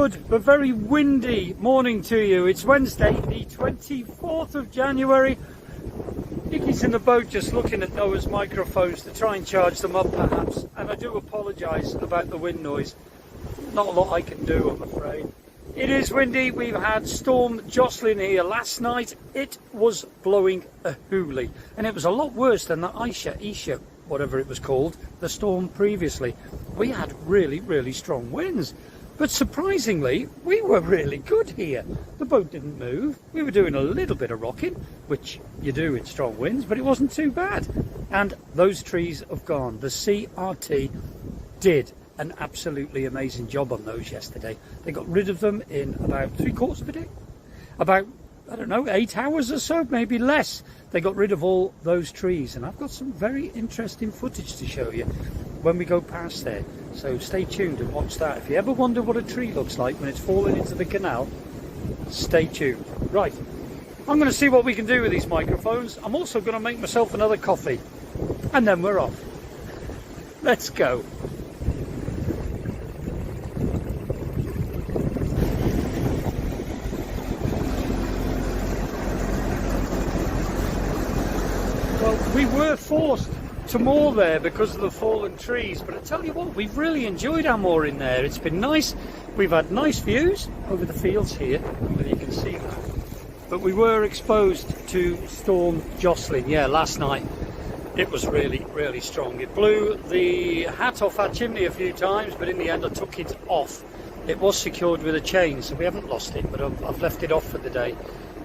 good but very windy morning to you. It's Wednesday the 24th of January. Nicky's in the boat just looking at Noah's microphones to try and charge them up perhaps, and I do apologise about the wind noise. Not a lot I can do, I'm afraid. It is windy. We've had Storm Jocelyn here last night. It was blowing a hoolie, and it was a lot worse than the Isha, whatever it was called, the storm previously. We had really strong winds, but surprisingly we were really good here. The boat didn't move. We were doing a little bit of rocking, which you do in strong winds, but it wasn't too bad. And those trees have gone. The CRT did an absolutely amazing job on those yesterday. They got rid of them in about 3/4 of a day, about, I don't know, 8 hours or so, maybe less. They got rid of all those trees, and I've got some very interesting footage to show you when we go past there, so stay tuned and watch that. If you ever wonder what a tree looks like when it's fallen into the canal, stay tuned. Right, I'm going to see what we can do with these microphones. I'm also going to make myself another coffee, and then we're off. Let's go. We were forced to moor there because of the fallen trees, but I tell you what, we've really enjoyed our mooring there. It's been nice. We've had nice views over the fields here, whether you can see that. But we were exposed to Storm Jocelyn, yeah, last night. It was really strong. It blew the hat off our chimney a few times, but in the end I took it off. It was secured with a chain, so we haven't lost it, but I've left it off for the day,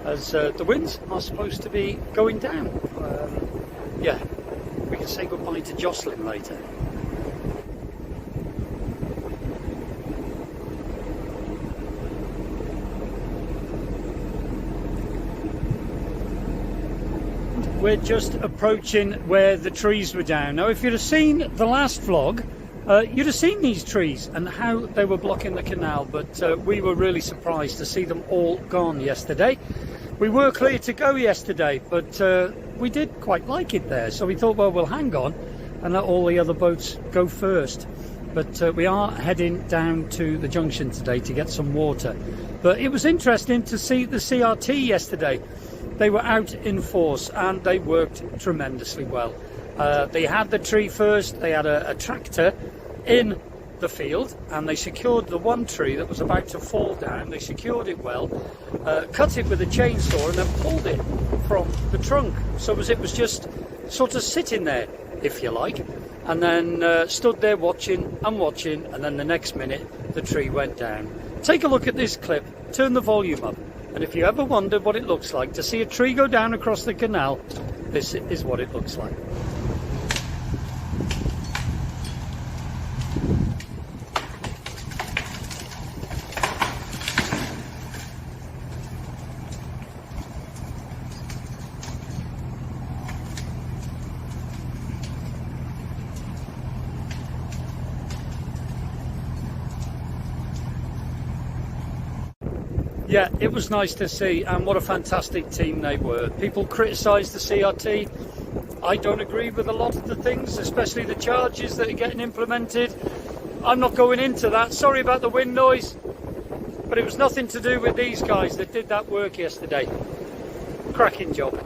as the winds are supposed to be going down. Yeah, we can say goodbye to Jocelyn later. We're just approaching where the trees were down. Now, if you'd have seen the last vlog, you'd have seen these trees and how they were blocking the canal, but we were really surprised to see them all gone yesterday. We were clear to go yesterday, but we did quite like it there, so we thought, well, we'll hang on and let all the other boats go first. But we are heading down to the junction today to get some water. But it was interesting to see the CRT yesterday. They were out in force and they worked tremendously well. They had the tree first. They had a tractor in the field, and they secured the one tree that was about to fall down. They secured it well, cut it with a chainsaw, and then pulled it from the trunk, so as it was just sort of sitting there, if you like, and then stood there watching, and then the next minute the tree went down. Take a look at this clip, turn the volume up, and if you ever wondered what it looks like to see a tree go down across the canal, this is what it looks like. Yeah, it was nice to see, and what a fantastic team they were. People criticise the CRT. I don't agree with a lot of the things, especially the charges that are getting implemented. I'm not going into that. Sorry about the wind noise, but it was nothing to do with these guys that did that work yesterday. Cracking job.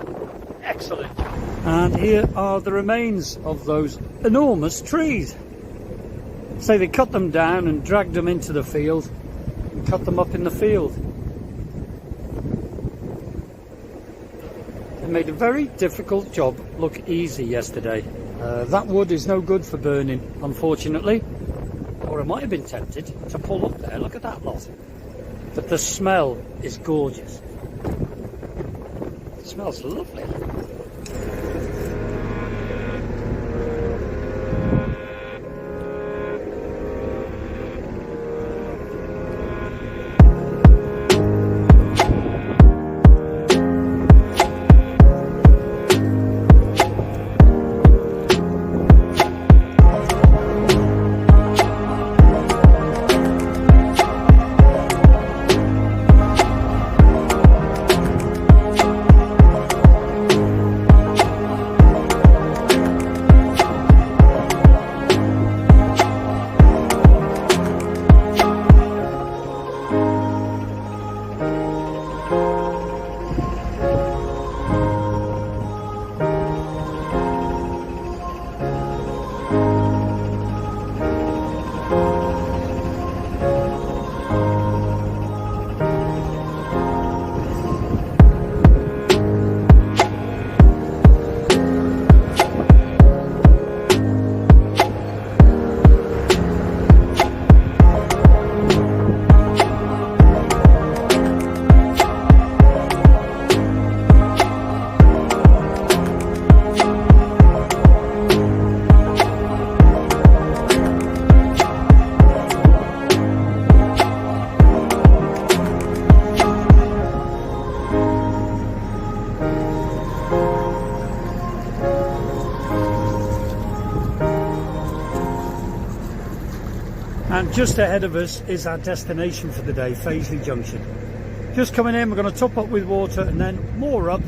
Excellent. And here are the remains of those enormous trees. So they cut them down and dragged them into the field and cut them up in the field. Made a very difficult job look easy yesterday. That wood is no good for burning, unfortunately, or I might have been tempted to pull up there. Look at that lot. But the smell is gorgeous. It smells lovely. and just ahead of us is our destination for the day, Fazeley Junction. Just coming in, we're going to top up with water and then moor up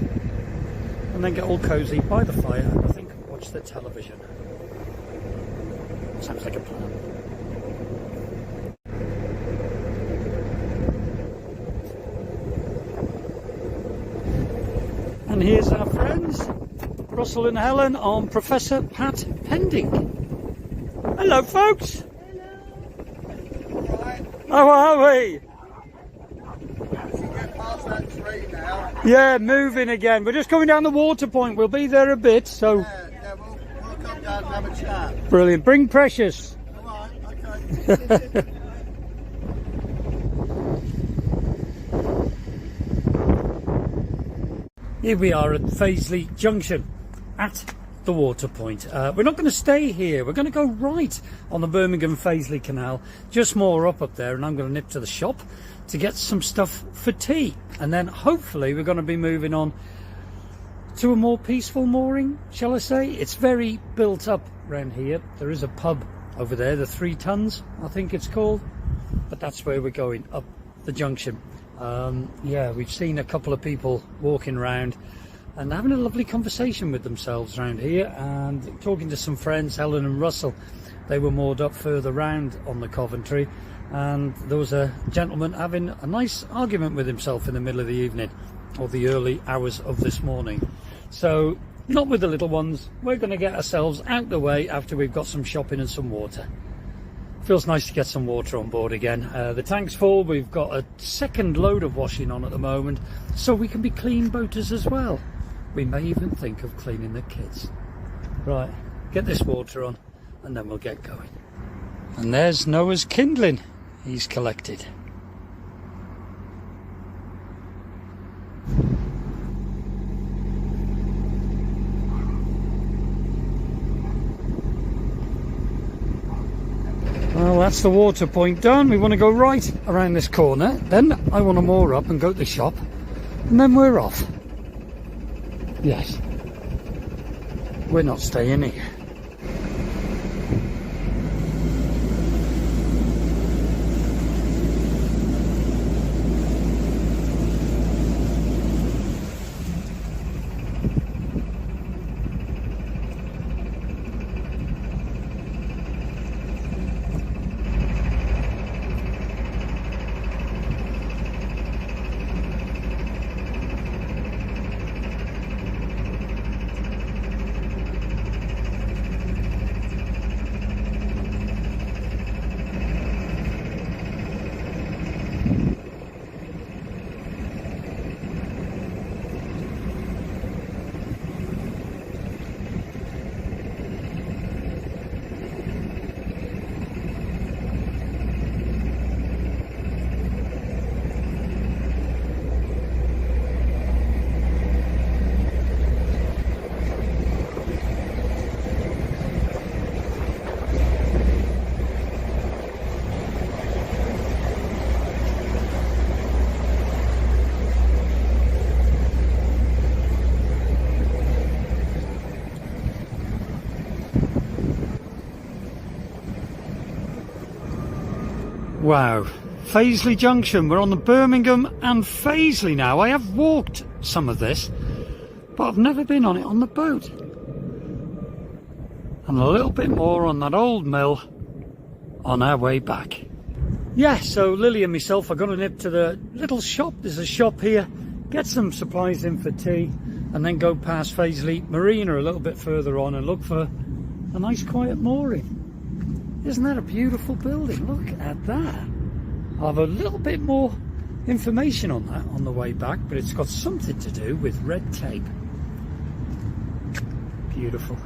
and then get all cosy by the fire and I think watch the television. Sounds like a plan. And here's our friends, Russell and Helen, on Professor Pat Pending. Hello, folks. Hello. How are we? Get past that tree now. Yeah, moving again. We're just coming down the water point. We'll be there a bit, so... Yeah, we'll come down and have a chat. Brilliant. Bring Precious. All right, okay. Here we are at Fazeley Junction at the water point. We're not going to stay here. We're going to go right on the Birmingham Fazeley Canal, just more up there, and I'm going to nip to the shop to get some stuff for tea. And then hopefully we're going to be moving on to a more peaceful mooring, shall I say. It's very built up around here. There is a pub over there, the 3 Tons, I think it's called. But that's where we're going, up the junction. Yeah, we've seen a couple of people walking around and having a lovely conversation with themselves around here, and talking to some friends, Helen and Russell. They were moored up further round on the Coventry, and there was a gentleman having a nice argument with himself in the middle of the evening or the early hours of this morning. So not with the little ones. We're going to get ourselves out the way after we've got some shopping and some water. Feels nice to get some water on board again. The tank's full. We've got a second load of washing on at the moment, so we can be clean boaters as well. We may even think of cleaning the kids. Right, get this water on and then we'll get going. And there's Noah's kindling he's collected. Well, that's the water point done. We want to go right around this corner, then I want to moor up and go to the shop, and then we're off. Yes, we're not staying here. Wow, Fazeley Junction. We're on the Birmingham and Fazeley now. I have walked some of this, but I've never been on it on the boat. And a little bit more on that old mill on our way back. Yeah, so Lily and myself are going to nip to the little shop. There's a shop here, get some supplies in for tea, and then go past Fazeley Marina a little bit further on and look for a nice quiet mooring. Isn't that a beautiful building? Look at that. I'll have a little bit more information on that on the way back, but it's got something to do with red tape. Beautiful.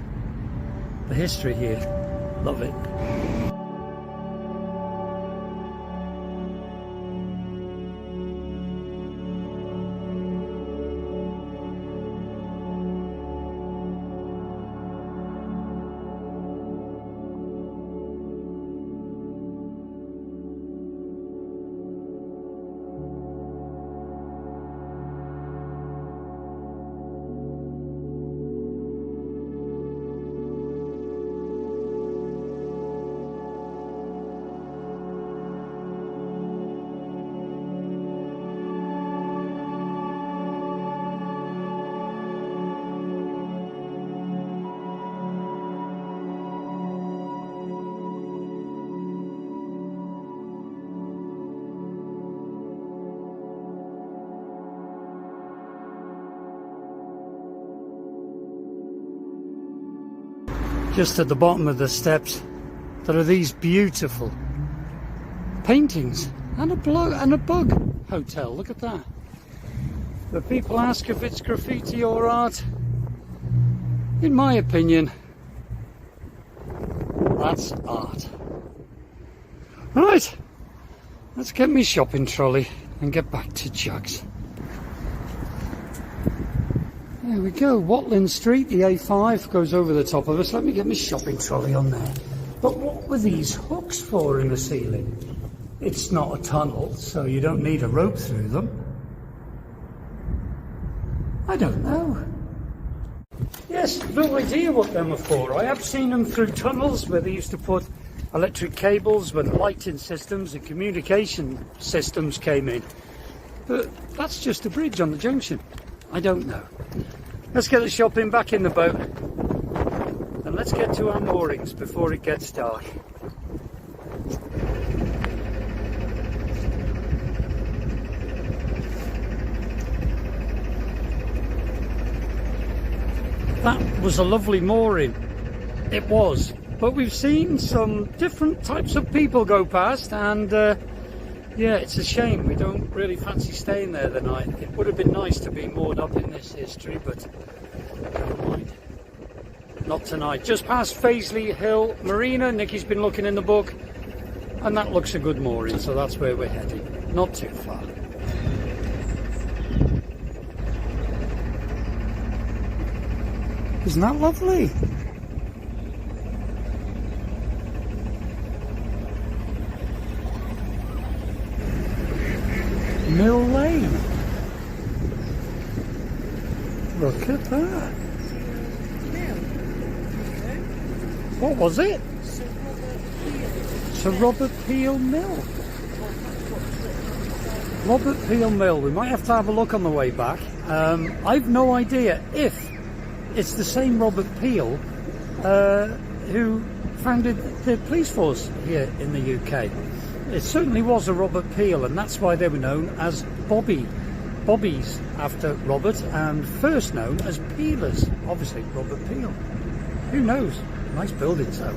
The history here. Love it. just at the bottom of the steps, there are these beautiful paintings and a bug hotel. Look at that. But people ask if it's graffiti or art. In my opinion, that's art. Right, let's get me shopping trolley and get back to Jugs. There we go, Watling Street, the A5 goes over the top of us. Let me get my shopping trolley on there. But what were these hooks for in the ceiling? It's not a tunnel, so you don't need a rope through them. I don't know. Yes, no idea what them are for. I have seen them through tunnels where they used to put electric cables when lighting systems and communication systems came in. But that's just a bridge on the junction. I don't know. Let's get the shopping back in the boat and let's get to our moorings before it gets dark. That was a lovely mooring. It was. But we've seen some different types of people go past, and yeah, it's a shame. We don't really fancy staying there the night. It would have been nice to be moored up in this history, but never mind. Not tonight. Just past Fazeley Hill Marina. Nikki's been looking in the book, and that looks a good mooring, so that's where we're heading. Not too far. Isn't that lovely? Mill Lane. Look at that. What was it? Sir Robert Peel Mill. Robert Peel Mill. We might have to have a look on the way back. I've no idea if it's the same Robert Peel who founded the police force here in the UK. It certainly was a Robert Peel, and that's why they were known as Bobbies after Robert, and first known as Peelers. Obviously Robert Peel. Who knows? Nice buildings though.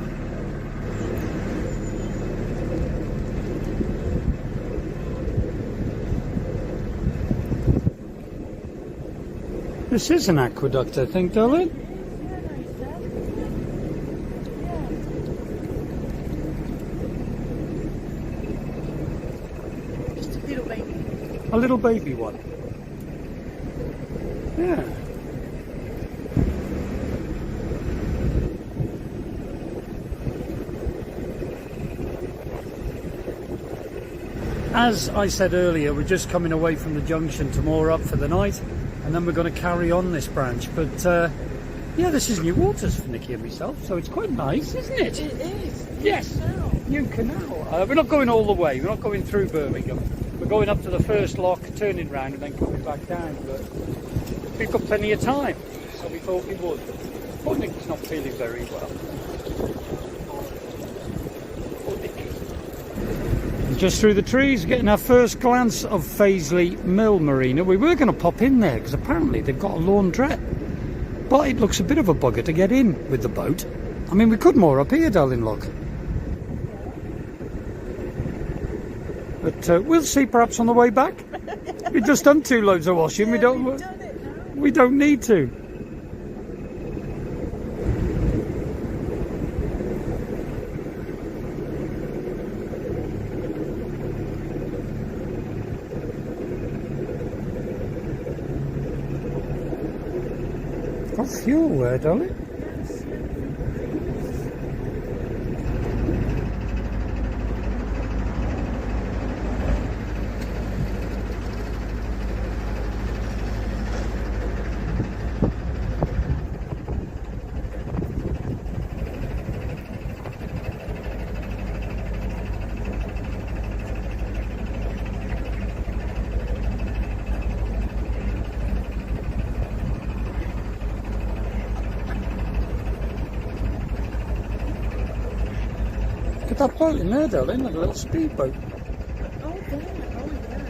This is an aqueduct, I think, darling. A little baby one. Yeah. As I said earlier, we're just coming away from the junction to moor up for the night, and then we're going to carry on this branch. But yeah, this is new waters for Nikki and myself, so it's quite nice, isn't it? It is. Yes. New canal. We're not going all the way. We're not going through Birmingham. We're going up to the first lock, turning round and then coming back down, but we've got plenty of time, so we thought we would. Poor Nick's not feeling very well. Poor Nick. And just through the trees, getting our first glance of Fazeley Mill Marina. We were going to pop in there because apparently they've got a laundrette, but it looks a bit of a bugger to get in with the boat. I mean, we could moor up here, darling, look. But we'll see, perhaps on the way back. We've just done 2 loads of washing. Yeah, We don't need to. Got fuel there, darling. Look at that boat in there, darling, like a little speedboat. Oh, yeah. Oh, yeah.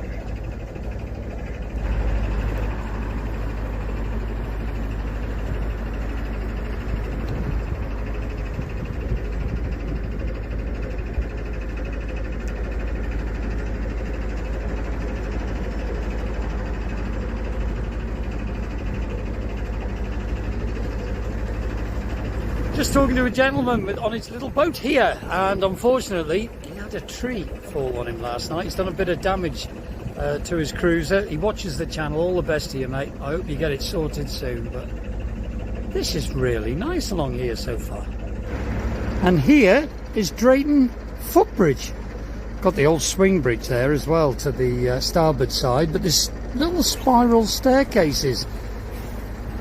Just talking to a gentleman on his little boat here, and unfortunately he had a tree fall on him last night. He's done a bit of damage to his cruiser. He watches the channel. All the best to you, mate. I hope you get it sorted soon. But this is really nice along here so far. And here is Drayton Footbridge. Got the old swing bridge there as well to the starboard side, but there's little spiral staircases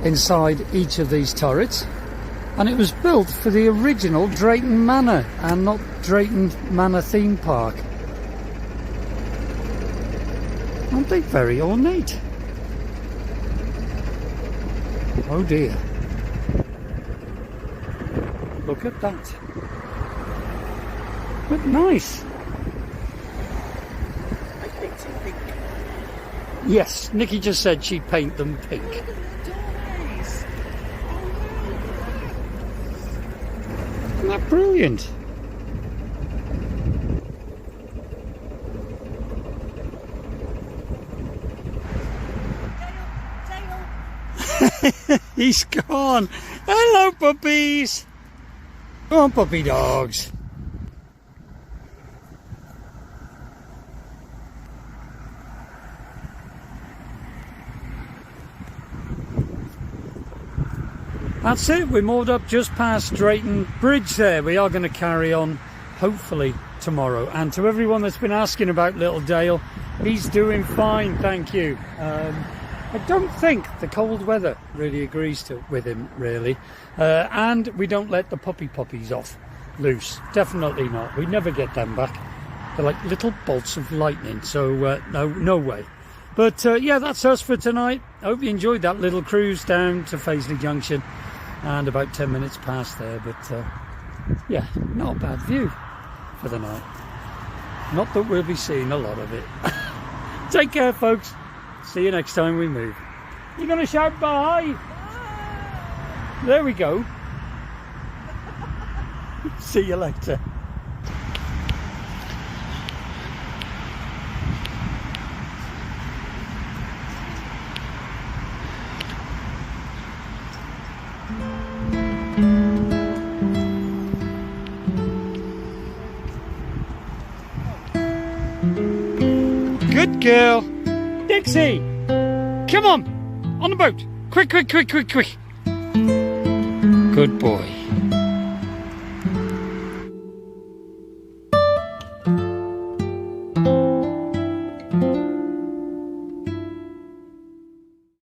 inside each of these turrets, and it was built for the original Drayton Manor and not Drayton Manor theme park. Aren't they very ornate? Oh dear. Look at that. But nice. I picked it pink. Yes, Nikki just said she'd paint them pink. Look at the doorways. Isn't that brilliant? Dale. He's gone. Hello, puppies. Go on, puppy dogs. That's it, we're moored up just past Drayton Bridge there. We are going to carry on, hopefully, tomorrow. And to everyone that's been asking about little Dale, he's doing fine, thank you. I don't think the cold weather really agrees with him, really. And we don't let the puppies off loose. Definitely not. We never get them back. They're like little bolts of lightning, so no way. But yeah, that's us for tonight. I hope you enjoyed that little cruise down to Fazeley Junction. And about 10 minutes past there, but yeah, not a bad view for the night. Not that we'll be seeing a lot of it. Take care, folks. See you next time we move. You're going to shout bye? There we go. See you later. Good girl. Dixie, come on the boat. Quick. Good boy.